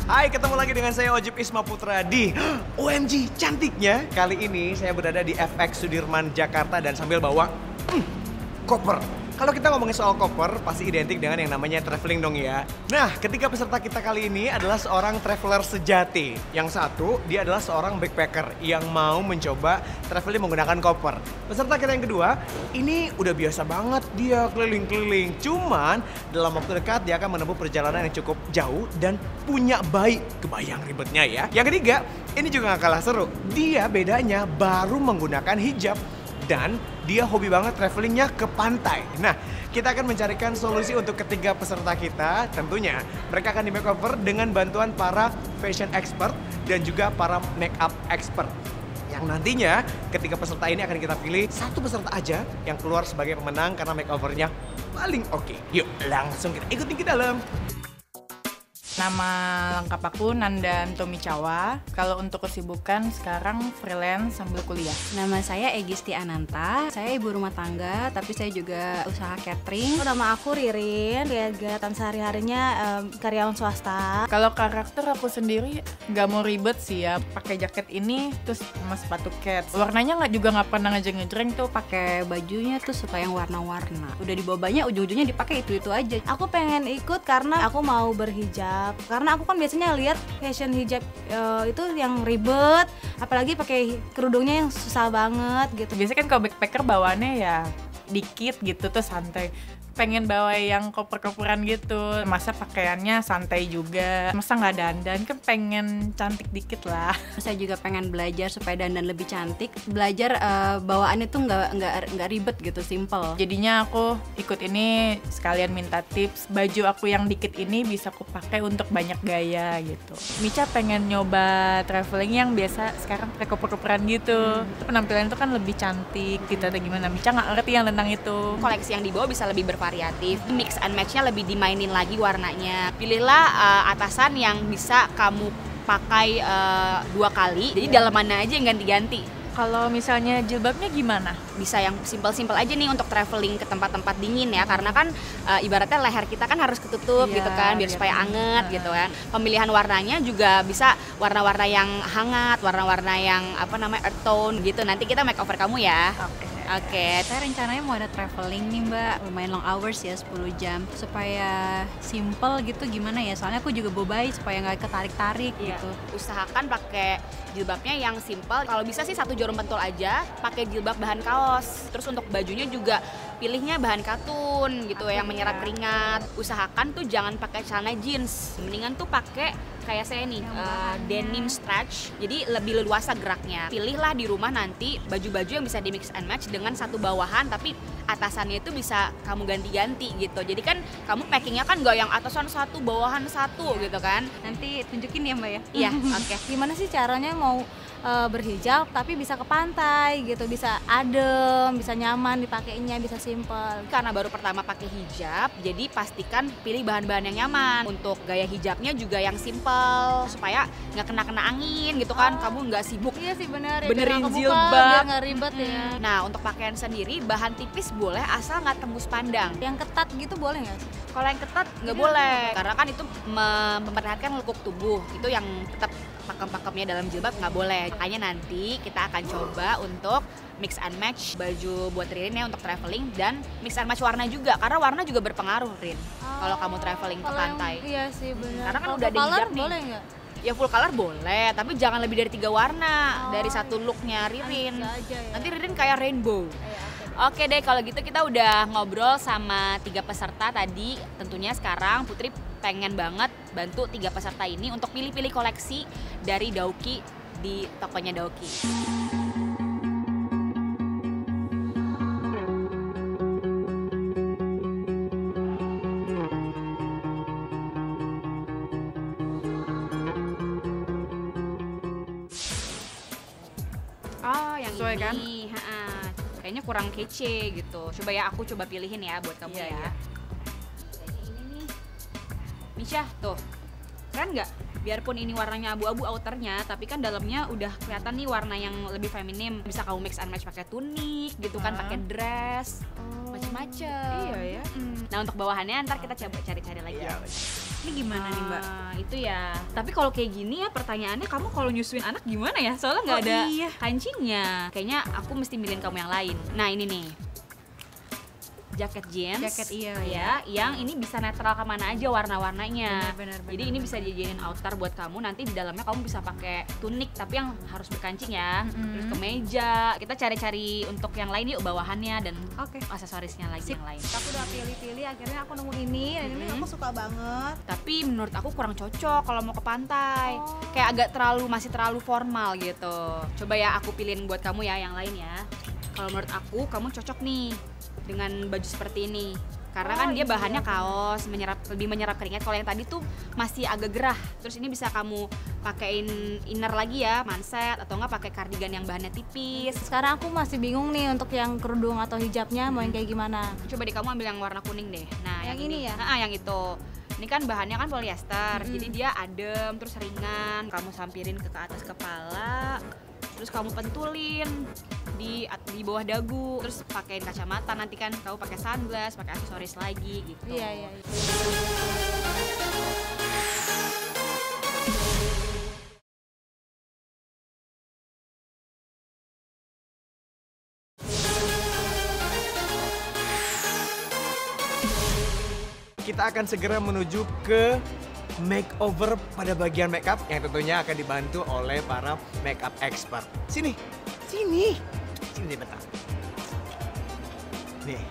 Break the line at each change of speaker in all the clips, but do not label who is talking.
Hai, ketemu lagi dengan saya Ojib Isma Putra di OMG cantiknya. Kali ini saya berada di FX Sudirman, Jakarta dan sambil bawa koper. Kalau kita ngomongin soal koper, pasti identik dengan yang namanya traveling dong ya. Nah, ketiga peserta kita kali ini adalah seorang traveler sejati. Yang satu, dia adalah seorang backpacker yang mau mencoba traveling menggunakan koper. Peserta kita yang kedua, ini udah biasa banget dia keliling-keliling. Cuman, dalam waktu dekat dia akan menempuh perjalanan yang cukup jauh dan punya bayi. Kebayang ribetnya ya. Yang ketiga, ini juga gak kalah seru. Dia bedanya baru menggunakan hijab. Dan dia hobi banget travelingnya ke pantai. Nah, kita akan mencarikan solusi untuk ketiga peserta kita. Tentunya mereka akan di makeover dengan bantuan para fashion expert dan juga para makeup expert. Yang nantinya ketiga peserta ini akan kita pilih satu peserta aja yang keluar sebagai pemenang karena makeovernya paling oke. Yuk, langsung kita ikutin ke dalam.
Nama lengkap aku Nandan Tomicawa. Kalau untuk kesibukan sekarang freelance sambil kuliah.
Nama saya Egisti Ananta. Saya ibu rumah tangga, tapi saya juga usaha catering. Nama aku Ririn. Kegiatan sehari-harinya karyawan swasta.
Kalau karakter aku sendiri nggak mau ribet sih ya. Pakai jaket ini terus sama sepatu cats. Warnanya nggak pernah ngejreng tuh.
Pakai bajunya tuh suka yang warna-warna. Udah dibawanya ujung-ujungnya dipakai itu aja. Aku pengen ikut karena aku mau berhijab. Karena aku kan biasanya lihat fashion hijab itu yang ribet, apalagi pakai kerudungnya yang susah banget gitu.
Biasanya kan kalau backpacker bawaannya ya dikit gitu tuh santai. Pengen bawa yang koper-koperan gitu, masa pakaiannya santai juga, masa nggak dandan, kan pengen cantik dikit lah.
Saya juga pengen belajar supaya dandan lebih cantik, belajar bawaannya tuh nggak ribet gitu, simple.
Jadinya aku ikut ini sekalian minta tips, baju aku yang dikit ini bisa aku pakai untuk banyak gaya gitu. Mica pengen nyoba traveling yang biasa sekarang pakai koper-koperan gitu, penampilan itu kan lebih cantik gitu atau gimana. Mica nggak ngerti yang tentang itu.
Koleksi yang dibawa bisa lebih bervariatif, mix and match-nya lebih dimainin lagi warnanya. Pilihlah atasan yang bisa kamu pakai 2 kali, jadi dalamannya aja yang ganti-ganti.
Kalau misalnya jilbabnya gimana?
Bisa yang simpel-simpel aja nih untuk traveling ke tempat-tempat dingin ya, karena kan ibaratnya leher kita kan harus ketutup gitu kan, biar supaya anget gitu kan. Pemilihan warnanya juga bisa warna-warna yang hangat, warna-warna yang earth tone gitu. Nanti kita makeover kamu ya. Oke.
Saya rencananya mau ada traveling nih Mbak, lumayan long hours ya, 10 jam. Supaya simple gitu gimana ya, soalnya aku juga bobai supaya nggak ketarik-tarik gitu.
Usahakan pakai jilbabnya yang simple, kalau bisa sih 1 jarum pentul aja, pakai jilbab bahan kaos. Terus untuk bajunya juga pilihnya bahan katun gitu yang menyerap keringat. Usahakan tuh jangan pakai celana jeans, mendingan tuh pakai kayak saya nih, denim stretch, jadi lebih leluasa geraknya. Pilihlah di rumah nanti baju-baju yang bisa di mix and match dengan satu bawahan, tapi atasannya itu bisa kamu ganti-ganti gitu. Jadi kan kamu packingnya kan gak yang atasan satu, bawahan satu gitu kan.
Nanti tunjukin ya Mbak ya?
Iya, oke.
Gimana sih caranya mau berhijab tapi bisa ke pantai gitu, bisa adem, bisa nyaman dipakainya, bisa simple.
Karena baru pertama pakai hijab, jadi pastikan pilih bahan-bahan yang nyaman. Untuk gaya hijabnya juga yang simple, supaya nggak kena angin gitu kan. Kamu nggak sibuk.
Iya sih benar ya,
benerin
biar
jilbab,
biar nggak ribet ya.
Nah, untuk pakaian sendiri bahan tipis boleh asal nggak tembus pandang.
Yang ketat gitu boleh nggak sih?
Kalau yang ketat nggak boleh, karena kan itu memperlihatkan lekuk tubuh. Itu yang tetap pakem-pakemnya dalam jilbab nggak boleh. Makanya nanti kita akan coba untuk mix and match baju buat Ririn ya untuk traveling, dan mix and match warna juga, karena warna juga berpengaruh Rin. Kalau kamu traveling ke pantai.
Iya sih benar.
Karena kan udah ada hijab nih.
Boleh nggak?
Ya full color boleh, tapi jangan lebih dari 3 warna dari satu looknya Ririn.
Aja ya.
Nanti Ririn kayak rainbow. Oke deh, kalau gitu kita udah ngobrol sama 3 peserta tadi. Tentunya sekarang Putri pengen banget bantu 3 peserta ini untuk pilih-pilih koleksi dari Dauki di tokonya Dauki. Oh, yang
Sesuai
ini.
kan?
Kayaknya kurang kece gitu. Coba ya, aku coba pilihin ya buat kamu ya.
Iya.
Jadi ini nih. Misha, tuh. Keren nggak? Biarpun ini warnanya abu-abu outernya, tapi kan dalamnya udah kelihatan nih warna yang lebih feminim. Bisa kamu mix and match pakai tunik gitu kan, pakai dress, macem-macem.
Iya ya.
Nah, untuk bawahannya ntar kita coba cari-cari lagi.
Ini gimana nih Mbak?
Itu ya. Tapi kalau kayak gini ya pertanyaannya, kamu kalau nyusuin anak gimana ya? Soalnya nggak ada kancingnya. Kayaknya aku mesti milihin kamu yang lain. Nah ini nih, jaket jeans.
Jaket
ya, yang ini bisa netral kemana aja warna-warnanya.
Benar.
Jadi ini bisa dijadiin outer buat kamu. Nanti di dalamnya kamu bisa pakai tunik, tapi yang harus berkancing ya. Terus kemeja. Kita cari-cari untuk yang lain yuk, bawahannya dan aksesorisnya lagi yang lain.
Aku udah pilih-pilih, akhirnya aku nemu ini dan ini aku suka banget.
Tapi menurut aku kurang cocok kalau mau ke pantai. Kayak agak masih terlalu formal gitu. Coba ya aku pilihin buat kamu ya yang lain ya. Kalau menurut aku kamu cocok nih dengan baju seperti ini. Karena kan dia bahannya kaos, lebih menyerap keringat. Kalau yang tadi tuh masih agak gerah. Terus ini bisa kamu pakein inner lagi ya, manset atau enggak pakai kardigan yang bahannya tipis.
Sekarang aku masih bingung nih untuk yang kerudung atau hijabnya mau yang kayak gimana.
Coba deh kamu ambil yang warna kuning deh. Nah,
yang ini ya?
Nah, yang itu. Ini kan bahannya kan polyester, jadi dia adem terus ringan. Kamu sampirin ke atas kepala, terus kamu pentulin di bawah dagu, terus pakein kacamata. Nanti kan kamu pakai sunglass, pakai aksesoris lagi gitu.
Iya.
Kita akan segera menuju ke makeover pada bagian makeup yang tentunya akan dibantu oleh para makeup expert. Sini bentar. Nih.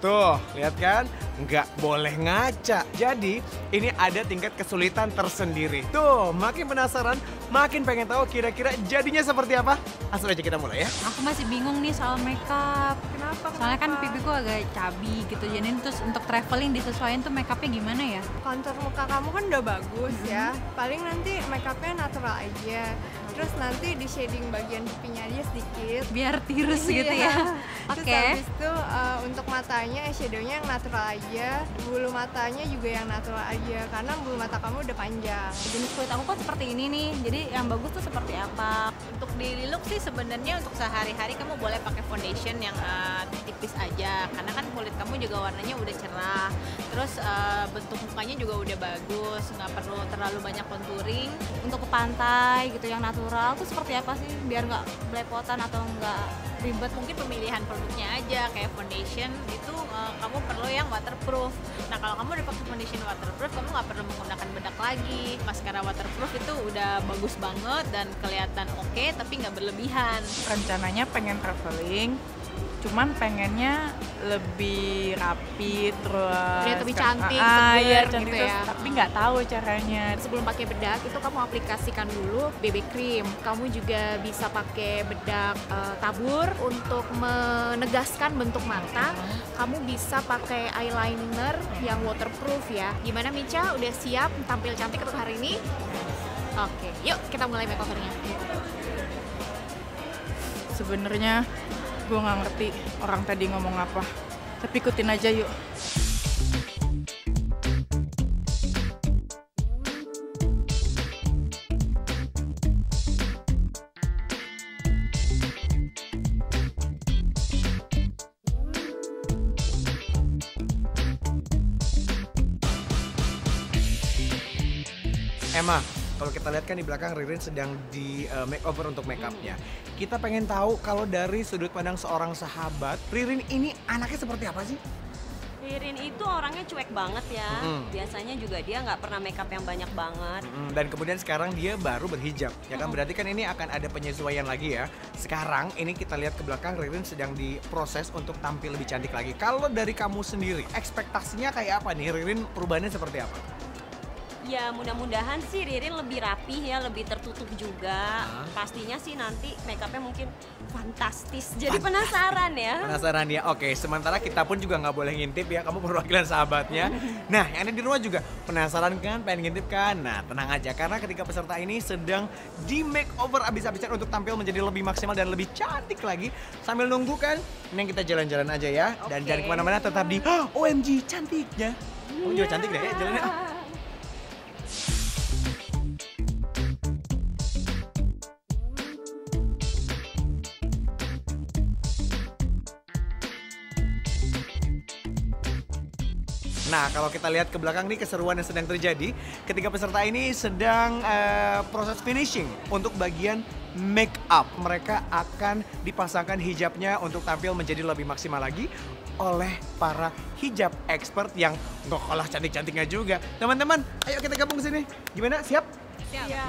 Tuh, lihat kan? Nggak boleh ngaca. Jadi, ini ada tingkat kesulitan tersendiri. Tuh, makin penasaran, makin pengen tahu kira-kira jadinya seperti apa. Langsung aja kita mulai ya.
Aku masih bingung nih soal makeup.
Kenapa?
Soalnya kan pipiku agak cabi gitu. Jadi terus untuk traveling disesuaikan tuh makeupnya gimana ya?
Kontur muka kamu kan udah bagus ya. Paling nanti makeupnya natural aja. Terus nanti di shading bagian pipinya aja sedikit.
Biar tirus gitu ya.
Terus habis itu untuk matanya eyeshadownya yang natural aja. Bulu matanya juga yang natural aja karena bulu mata kamu udah panjang.
Jenis kulit aku kan seperti ini nih. Jadi yang bagus tuh seperti apa?
Untuk daily look sih sebenarnya untuk sehari-hari kamu boleh pakai foundation yang tipis aja karena kan kulit kamu juga warnanya udah cerah. Terus bentuk mukanya juga udah bagus, nggak perlu terlalu banyak contouring.
Untuk ke pantai gitu yang natural tuh seperti apa sih? Biar nggak belepotan atau nggak ribet.
Mungkin pemilihan produknya aja, kayak foundation itu kamu perlu yang waterproof. Nah kalau kamu udah pakai foundation waterproof, kamu nggak perlu menggunakan bedak lagi. Maskara waterproof itu udah bagus banget dan kelihatan oke, tapi nggak berlebihan.
Rencananya pengen traveling, cuman pengennya lebih rapi terus
Terlihat lebih cantik,
iya,
seger
cantik
gitu
terus,
ya.
tapi nggak tahu caranya.
Sebelum pakai bedak itu kamu aplikasikan dulu BB cream. Kamu juga bisa pakai bedak tabur untuk menegaskan bentuk mata. Kamu bisa pakai eyeliner yang waterproof ya. Gimana Mica? Udah siap tampil cantik untuk hari ini? Oke, yuk kita mulai makeovernya.
Sebenarnya gue nggak ngerti orang tadi ngomong apa, tapi ikutin aja yuk.
Emma, kalau kita lihat kan di belakang Ririn sedang di makeover untuk makeupnya. Kita pengen tahu kalau dari sudut pandang seorang sahabat, Ririn ini anaknya seperti apa sih?
Ririn itu orangnya cuek banget ya. Biasanya juga dia nggak pernah makeup yang banyak banget.
Dan kemudian sekarang dia baru berhijab, ya kan? Berarti kan ini akan ada penyesuaian lagi ya. Sekarang ini kita lihat ke belakang, Ririn sedang diproses untuk tampil lebih cantik lagi. Kalau dari kamu sendiri, ekspektasinya kayak apa nih? Ririn perubahannya seperti apa?
Ya mudah-mudahan sih Ririn lebih rapih ya, lebih tertutup juga. Pastinya sih nanti makeupnya mungkin fantastis. Jadi penasaran ya.
Penasaran ya? Oke, sementara kita pun juga nggak boleh ngintip ya, kamu perwakilan sahabatnya. Nah, yang ada di rumah juga penasaran kan, pengen ngintip kan? Nah, tenang aja, karena ketika peserta ini sedang di makeover abis-abisan untuk tampil menjadi lebih maksimal dan lebih cantik lagi. Sambil nunggu kan, ini kita jalan-jalan aja ya. Dan jangan kemana-mana, tetap di OMG cantiknya. Kamu juga cantik deh ya, jalannya. Nah, kalau kita lihat ke belakang nih keseruan yang sedang terjadi ketika peserta ini sedang proses finishing untuk bagian make up. Mereka akan dipasangkan hijabnya untuk tampil menjadi lebih maksimal lagi oleh para hijab expert yang nggak kalah cantik-cantiknya juga. Teman-teman, ayo kita gabung ke sini. Gimana? Siap?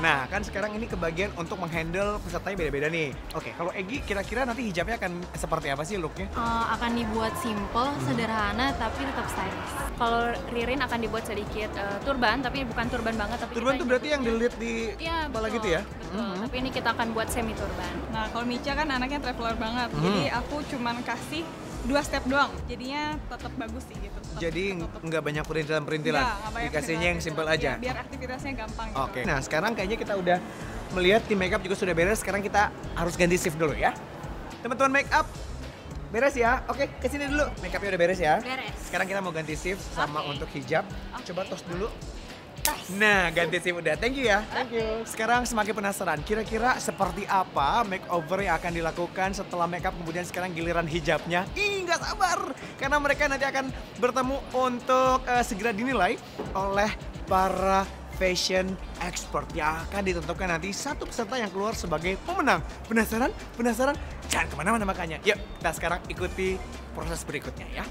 Nah, kan sekarang ini kebagian untuk menghandle pesertanya beda-beda nih. Oke, kalau Egy kira-kira nanti hijabnya akan seperti apa sih looknya?
Akan dibuat simple, sederhana, tapi tetap stylish.
Kalau Ririn akan dibuat sedikit turban, tapi bukan turban banget. Tapi
Turban tuh berarti yang dilihat di
ya,
kepala
betul,
gitu ya?
Betul. Tapi ini kita akan buat semi turban.
Nah, kalau Mica kan anaknya traveler banget, jadi aku cuman kasih 2 step doang, jadinya tetap bagus sih gitu.
Jadi nggak banyak perintilan-perintilan, dikasihnya yang simple aja.
Ya, biar aktivitasnya gampang gitu.
Oke, nah sekarang kayaknya kita udah melihat tim makeup juga sudah beres. Sekarang kita harus ganti shift dulu ya. Teman-teman makeup, beres ya? Oke, kesini dulu. Makeupnya udah beres ya?
Beres.
Sekarang kita mau ganti shift sama untuk hijab. Coba tos dulu. Nah, ganti shift udah. Thank you ya. Thank you. Sekarang semakin penasaran, kira-kira seperti apa makeover yang akan dilakukan setelah makeup kemudian sekarang giliran hijabnya. Ih, nggak sabar. Karena mereka nanti akan bertemu untuk segera dinilai oleh para fashion expert yang akan ditentukan nanti satu peserta yang keluar sebagai pemenang. Penasaran? Penasaran? Jangan kemana-mana makanya. Yuk, kita sekarang ikuti proses berikutnya ya.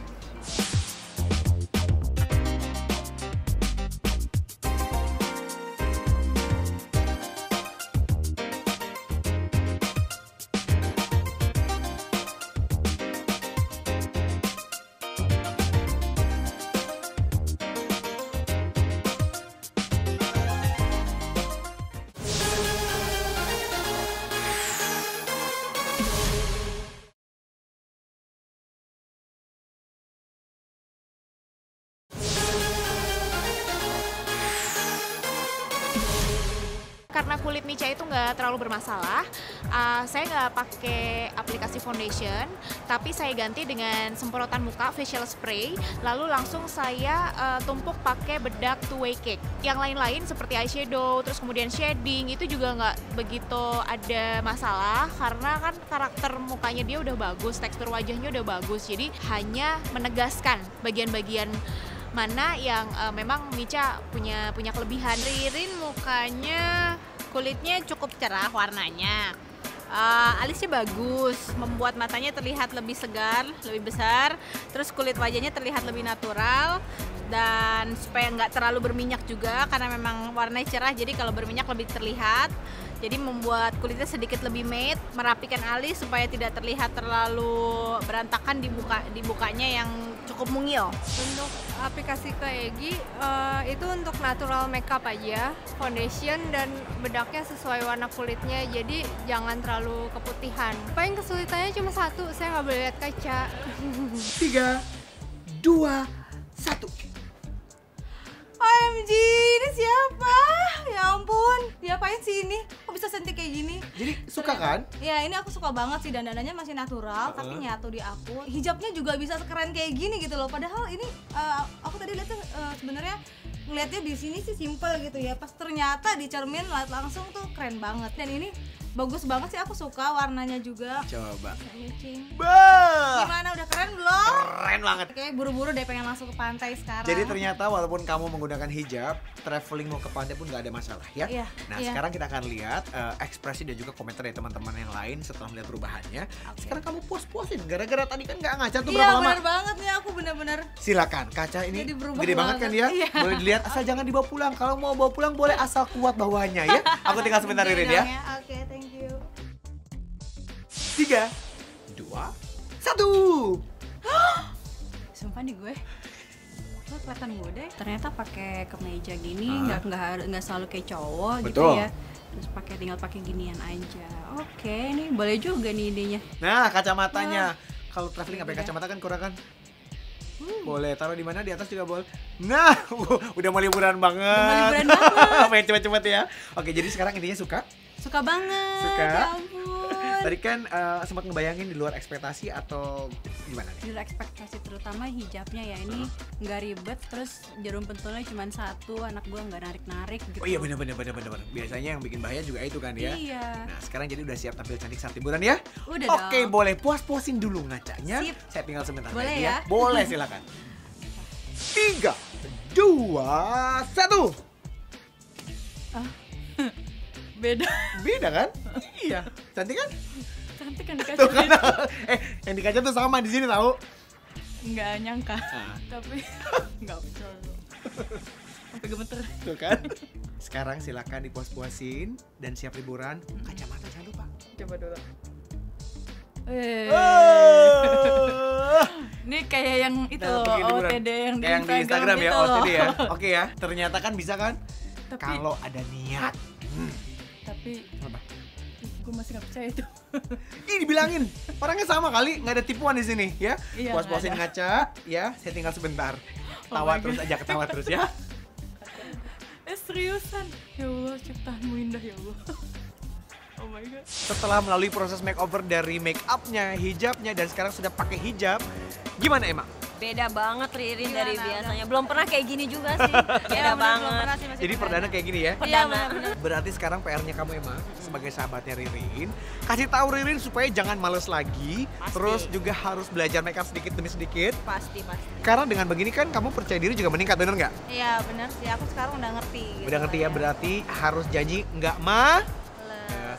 Karena kulit Mica itu nggak terlalu bermasalah, saya nggak pakai aplikasi foundation, tapi saya ganti dengan semprotan muka facial spray, lalu langsung saya tumpuk pakai bedak two way cake. Yang lain-lain seperti eyeshadow, terus kemudian shading, itu juga nggak begitu ada masalah, karena kan karakter mukanya dia udah bagus, tekstur wajahnya udah bagus, jadi hanya menegaskan bagian-bagian mana yang memang Mica punya kelebihan.
Ririn mukanya kulitnya cukup cerah warnanya, alisnya bagus, membuat matanya terlihat lebih segar, lebih besar, terus kulit wajahnya terlihat lebih natural, dan supaya nggak terlalu berminyak juga karena memang warnanya cerah, jadi kalau berminyak lebih terlihat. Jadi membuat kulitnya sedikit lebih matte, merapikan alis supaya tidak terlihat terlalu berantakan di mukanya yang cukup mungil.
Untuk aplikasi ke Egy itu untuk natural makeup aja, foundation dan bedaknya sesuai warna kulitnya, jadi jangan terlalu keputihan. Paling kesulitannya cuma satu, saya nggak boleh lihat kaca.
3, 2, 1.
OMG, ini siapa? Ya ampun, diapain sih ini? Kok bisa cantik kayak gini?
Jadi suka kan?
Ya ini aku suka banget sih, dandanannya masih natural, tapi nyatu di aku. Hijabnya juga bisa sekeren kayak gini gitu loh. Padahal ini aku tadi lihat sebenarnya ngeliatnya di sini sih simple gitu ya. Pas ternyata di cermin lihat langsung tuh keren banget. Dan ini bagus banget sih, aku suka warnanya juga.
Coba.
Matching.
Bah!
Gimana, udah keren belum?
Keren banget.
Kayak buru-buru deh pengen langsung ke pantai sekarang.
Jadi ternyata walaupun kamu menggunakan hijab, traveling mau ke pantai pun nggak ada masalah ya.
Iya,
Nah
iya.
sekarang kita akan lihat ekspresi dan juga komentar dari teman-teman yang lain setelah melihat perubahannya. Sekarang kamu puas-puasin gara-gara tadi kan nggak ngaca tuh
Iya
berapa lama.
bener banget nih, aku bener-bener
Silakan, kaca ini
Jadi berubah
gede banget kan ya.
Iya.
Boleh dilihat, asal jangan dibawa pulang. Kalau mau bawa pulang boleh asal kuat bawahnya ya. Aku tinggal sebentar Ririn ya.
Oke, thank you.
3, 2, 1.
Sumpah nih gue, lo kelihatan muda ya. Ternyata pakai kemeja gini nggak selalu kayak cowok gitu
Betul.
ya. Terus tinggal pakai ginian aja. Oke, ini boleh juga nih idenya.
Nah, kacamatanya. Kalau traveling nggak pakai kacamata kan kurang kan? Boleh taruh di mana? Di atas juga boleh. Nah, udah mau liburan banget.
Udah mau liburan banget.
Pengen cepet-cepet ya. Oke, jadi sekarang intinya suka?
Suka banget.
Suka?
Ya ampun.
Tadi kan sempat ngebayangin di luar ekspektasi atau gimana nih?
Di luar ekspektasi, terutama hijabnya ya, ini nggak ribet, terus jarum pentulnya cuma satu, anak gua nggak narik-narik gitu.
Oh iya bener. Biasanya yang bikin bahaya juga itu kan ya.
Iya.
Nah sekarang jadi udah siap tampil cantik saat liburan ya?
Udah
Oke,
dong.
boleh puas-puasin dulu ngacanya.
Sip.
Saya tinggal sebentar
Boleh
lagi
ya?
Boleh silakan. 3, 2, 1.
Beda.
Beda kan? Iya. Cantik kan?
Cantik kan di kaca
Tuh kan?
itu.
Yang di kaca tuh sama di sini tahu.
Nggak nyangka. Tapi nggak betul. Sampai gemeter.
Tuh kan? Sekarang silakan dipuas-puasin dan siap liburan. Kacamata jangan lupa.
Coba dulu. Ini kayak yang itu
Nah, pergi liburan.
OTD yang
Kayak yang di Instagram ya,
gitu
OTD ya.
loh.
Oke ya, ternyata kan bisa kan?
Tapi-
Kalau ada niat.
Tapi
Apa?
gue masih nggak percaya itu.
Ih, dibilangin. Orangnya sama kali, nggak ada tipuan di sini ya.
Iya,
Puas-puasin
nggak
ngaca, ya. Saya tinggal sebentar. Tawa
my
terus
God.
aja, ketawa terus ya.
Seriusan? Ya Allah, ciptaanmu indah ya Allah. Oh my god.
Setelah melalui proses makeover dari make upnya, hijabnya, dan sekarang sudah pakai hijab, gimana Emma?
Beda banget Ririn dari
Gimana?
biasanya. Belum pernah kayak gini juga sih. Beda banget.
Jadi perdana kayak gini ya?
Perdana.
Berarti sekarang PR-nya kamu Emma, sebagai sahabatnya Ririn, kasih tahu Ririn supaya jangan males lagi,
Pasti.
terus juga harus belajar make up sedikit demi sedikit.
Pasti.
Karena dengan begini kan kamu percaya diri juga meningkat, bener nggak?
Iya benar sih, aku sekarang udah ngerti.
Udah ngerti ya, berarti harus janji nggak mah.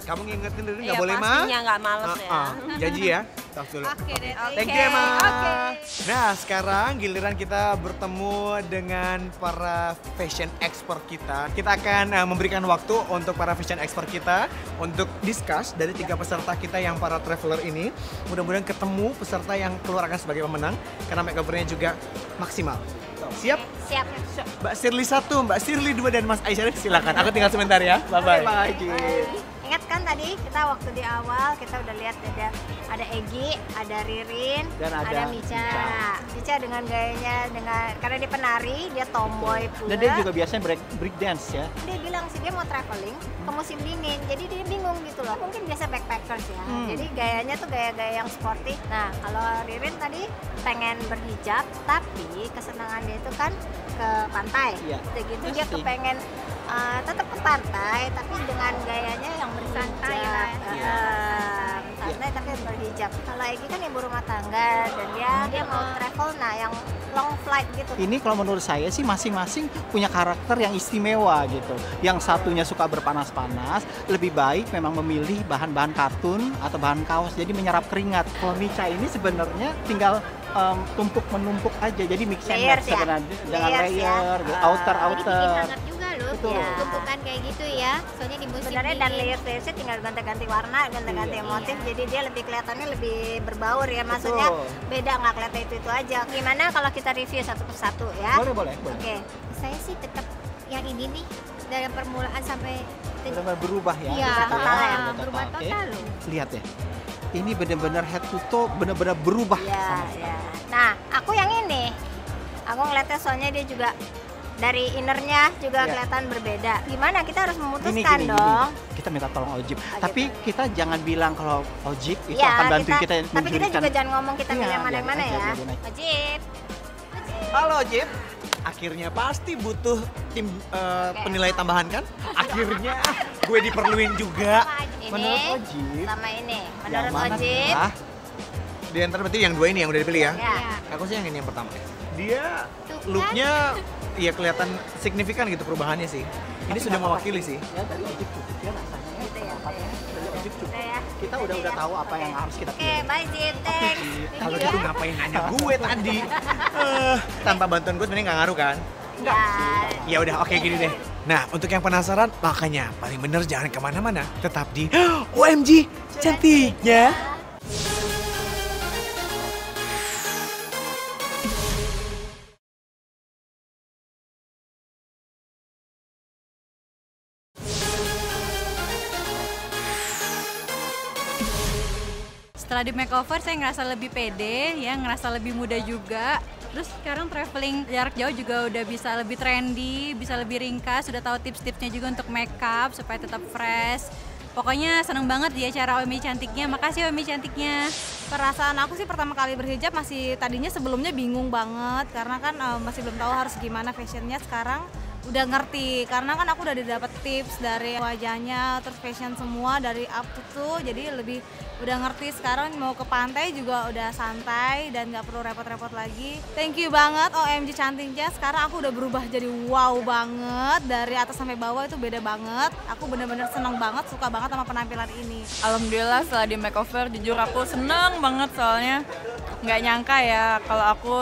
Kamu ngingetin Ririn nggak
Iya,
boleh mah?
pastinya nggak males ya.
Janji ya. Tos dulu.
Oke deh.
Thank you Emma. Nah sekarang giliran kita bertemu dengan para fashion expert kita. Kita akan memberikan waktu untuk para fashion expert kita untuk discuss dari 3 peserta kita yang para traveler ini. Mudah-mudahan ketemu peserta yang keluar akan sebagai pemenang karena makeovernya juga maksimal. Siap?
Siap.
Mbak Shirley 1, Mbak Shirley 2 dan Mas Aisyah silakan. Aku tinggal sebentar ya. Bye bye.
Ingat kan tadi kita waktu di awal kita udah lihat ada Egi, ada Ririn,
Dan ada
Mica. Mica dengan gayanya karena dia penari, dia tomboy pula.
Dan dia juga biasanya break dance ya.
Dia bilang sih dia mau traveling ke musim dingin, jadi dia bingung gitu loh. Mungkin biasa backpackers ya. Jadi gayanya tuh gaya-gaya yang sporty. Nah kalau Ririn tadi pengen berhijab, tapi kesenangan dia itu kan ke pantai.
Iya.
Udah gitu dia kepengen tetap ke pantai, tapi dengan gayanya yang berhijab. Santai tapi berhijab. Kalau Egi kan ibu rumah tangga dan dia mau travel, nah yang long flight gitu.
Ini kalau menurut saya sih masing-masing punya karakter yang istimewa gitu. Yang satunya suka berpanas-panas, lebih baik memang memilih bahan-bahan katun atau bahan kaos, jadi menyerap keringat. Kalau Mica ini sebenarnya tinggal tumpuk menumpuk aja, jadi mix and match sebenarnya dengan layer, outer.
juga loh.
Betul.
Ya. Tumpukan kayak gitu ya. Soalnya di musim sebenarnya dan layer-layernya tinggal ganti-ganti warna, ganti-ganti motif, jadi dia lebih kelihatannya lebih berbaur ya. Maksudnya beda, nggak kelihatan itu aja. Gimana kalau kita review satu persatu ya?
Boleh.
Oke. Saya sih tetap yang ini nih dari permulaan sampai
Benar-benar berubah ya.
Iya,
gitu
total ya.
Benar-benar
Berubah
Oke.
total loh.
Lihat ya. Ini benar-benar head to toe benar-benar berubah.
Iya, iya. Nah, aku yang ini. Aku ngeliatnya soalnya dia juga dari innernya juga kelihatan berbeda. Gimana kita harus memutuskan dong?
Kita minta tolong Ojib. Tapi kita jangan bilang kalau Ojib itu
Ya,
akan bantu kita
tapi kita juga jangan ngomong kita milih yang
Iya,
mana-mana
biarin
ya.
aja, biarin aja.
Ojib.
Halo Ojib. Akhirnya pasti butuh tim penilai tambahan kan? Akhirnya gue diperluin juga.
Ini
Menurut Ojib.
sama ini.
Yang
Menurut
mana
Ojib.
kah?
Di antara berarti yang 2 ini yang udah dipilih ya?
Ya.
Aku sih yang ini yang pertama. Dia
Tuh kan.
looknya ya kelihatan signifikan gitu perubahannya sih. Ini sudah mewakili sih.
Ya dari Ojib cukup ya rasanya.
Gitu ya.
Dari Ojib cukup.
Udah ya.
Kita udah tahu apa yang harus kita
Oke,
pilih.
bye Jib. Thanks.
Jib.
Kalau gitu ngapain nanya gue tadi? Tanpa bantuan gue sebenarnya nggak ngaruh kan?
Ya.
Ya udah oke gini deh. Nah untuk yang penasaran makanya paling bener jangan kemana-mana. Tetap di OMG cantiknya.
Setelah di makeover saya ngerasa lebih pede ya, ngerasa lebih muda juga. Terus sekarang traveling jarak jauh juga udah bisa lebih trendy, bisa lebih ringkas, sudah tahu tips-tipsnya juga untuk makeup supaya tetap fresh. Pokoknya seneng banget di acara OMI Cantiknya. Makasih OMI Cantiknya.
Perasaan aku sih pertama kali berhijab masih tadinya sebelumnya bingung banget karena kan masih belum tahu harus gimana fashionnya. Sekarang udah ngerti karena kan aku udah dapet tips dari wajahnya terus fashion semua dari up to jadi lebih udah ngerti. Sekarang mau ke pantai juga udah santai dan nggak perlu repot-repot lagi. Thank you banget OMG cantiknya. Sekarang aku udah berubah jadi wow banget, dari atas sampai bawah itu beda banget. Aku bener-bener seneng banget, suka banget sama penampilan ini.
Alhamdulillah setelah di makeover jujur aku seneng banget soalnya nggak nyangka ya kalau aku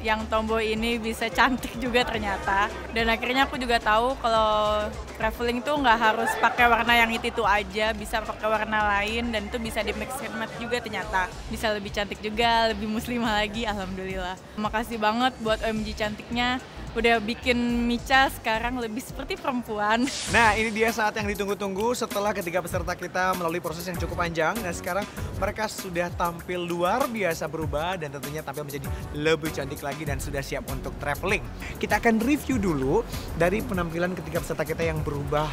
yang tomboy ini bisa cantik juga ternyata. Dan akhirnya aku juga tahu kalau traveling tuh nggak harus pakai warna yang itu aja, bisa pakai warna lain dan itu bisa di mix and match juga ternyata. Bisa lebih cantik juga, lebih muslimah lagi, alhamdulillah. Makasih banget buat OMG cantiknya. Udah bikin Micha sekarang lebih seperti perempuan.
Nah, ini dia saat yang ditunggu-tunggu setelah ketiga peserta kita melalui proses yang cukup panjang. Dan sekarang mereka sudah tampil luar biasa berubah dan tentunya tampil menjadi lebih cantik lagi dan sudah siap untuk traveling. Kita akan review dulu dari penampilan ketiga peserta kita yang berubah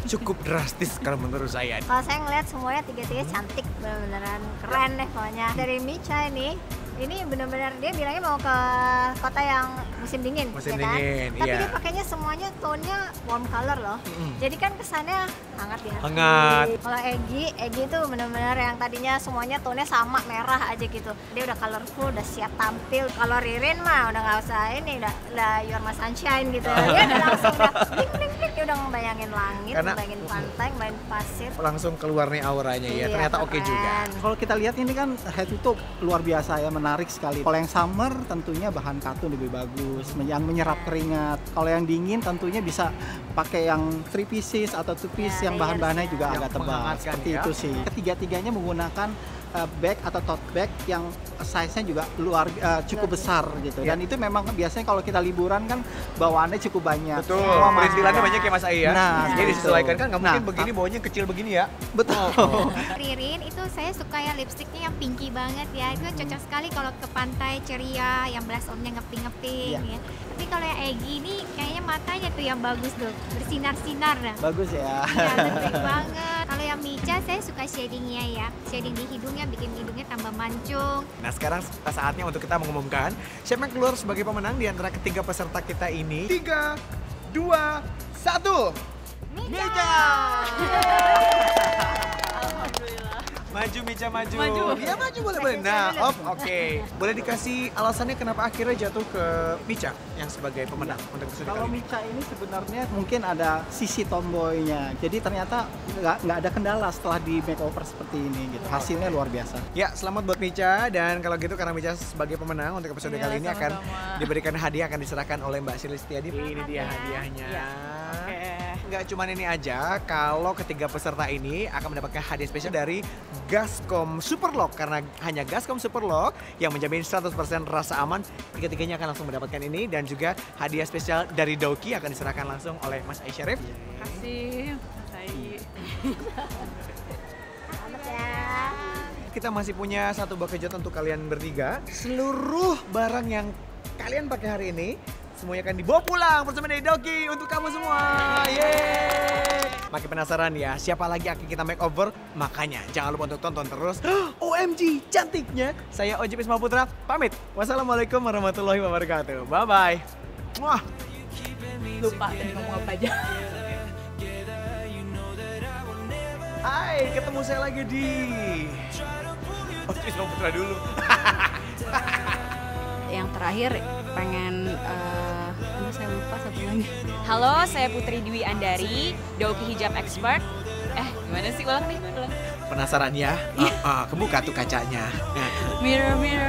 cukup drastis kalau menurut saya.
Kalau saya ngeliat semuanya tiga-tiga cantik, beneran keren deh pokoknya. Dari Micha ini benar-benar dia bilangnya mau ke kota yang musim dingin,
musim
ya kan?
dingin,
Tapi
iya.
dia pakainya semuanya tone-nya warm color loh. Jadi kan kesannya hangat ya.
Hangat.
Kalau Egy itu benar-benar yang tadinya semuanya tone-nya sama merah aja gitu. Dia udah colorful, udah siap tampil. Kalau Ririn mah udah nggak usah ini, udah you are my sunshine gitu. Dia udah langsung udah bling, dia udah ngebayangin langit, ngebayangin pantai, ngebayangin pasir.
Langsung keluar nih auranya ya.
Iya,
Ternyata oke
keren.
juga.
Kalau kita lihat ini kan head itu luar biasa ya, menarik sekali. Kalau yang summer tentunya bahan katun lebih bagus, yang menyerap keringat. Kalau yang dingin tentunya bisa pakai yang 3 pieces atau 2 piece yang bahan-bahannya juga
Yang
agak tebal.
menghangatkan
Seperti
ya.
itu sih. Ketiga-tiganya menggunakan bag atau tote bag yang size-nya juga cukup besar gitu. Dan itu memang biasanya kalau kita liburan kan bawaannya cukup banyak.
Betul,
Semua
perintilannya
masuk.
banyak ya Mas Ai ya.
Nah,
jadi
gitu.
disesuaikan kan nggak mungkin
Nah,
begini bawanya kecil begini ya.
Betul.
Ririn itu saya suka ya lipstiknya yang pinky banget ya. Itu cocok sekali kalau ke pantai ceria, yang blush on-nya ngeping-ngeping ya. Tapi kalau yang Egy ini kayaknya matanya tuh yang bagus tuh, bersinar-sinar dah.
Bagus ya.
Ya, cantik banget. Kalau yang Micha saya suka shadingnya ya. Shading di hidungnya bikin hidungnya tambah mancung.
Nah sekarang saatnya untuk kita mengumumkan siapa yang keluar sebagai pemenang di antara ketiga peserta kita ini. 3, 2, 1. Micha! Maju Micha, maju. Iya maju boleh. Nah, oke. Boleh dikasih alasannya kenapa akhirnya jatuh ke Micha yang sebagai pemenang untuk episode
Kalau
kali ini?
Micha ini sebenarnya mungkin ada sisi tomboynya. Jadi ternyata nggak ada kendala setelah di makeover seperti ini gitu. Hasilnya luar biasa.
Ya, selamat buat Micha dan kalau gitu karena Micha sebagai pemenang untuk episode
Iya,
kali ini akan
sama-sama.
diberikan hadiah, akan diserahkan oleh Mbak Shirley Setiadi. Ini dia hadiahnya. Nggak cuma ini aja, kalau ketiga peserta ini akan mendapatkan hadiah spesial dari Gascom Superlock. Karena hanya Gascom Superlock yang menjamin 100% rasa aman, tiga-tiganya akan langsung mendapatkan ini. Dan juga hadiah spesial dari Doki akan diserahkan langsung oleh Mas Ai Syarif.
Kasih, Mas Ai.
Kita masih punya satu buah kejutan untuk kalian bertiga. Seluruh barang yang kalian pakai hari ini semuanya akan dibawa pulang bersama dari Doki untuk kamu semua. Yeay! Makin penasaran ya siapa lagi akan kita makeover? Makanya jangan lupa untuk tonton terus. OMG cantiknya. Saya Ojip Isma Putra pamit. Wassalamualaikum warahmatullahi wabarakatuh. Bye bye. Wah.
Lupa tadi ngomong apa aja.
Hai, ketemu saya lagi di Ojip Isma Putra dulu.
Yang terakhir pengen aduh saya lupa satu lagi.
Halo, saya Putri Dwi Andari, Doki Hijab Expert. Gimana sih ulang nih?
Penasaran ya? Kebuka tuh kacanya.
Mirror, mirror.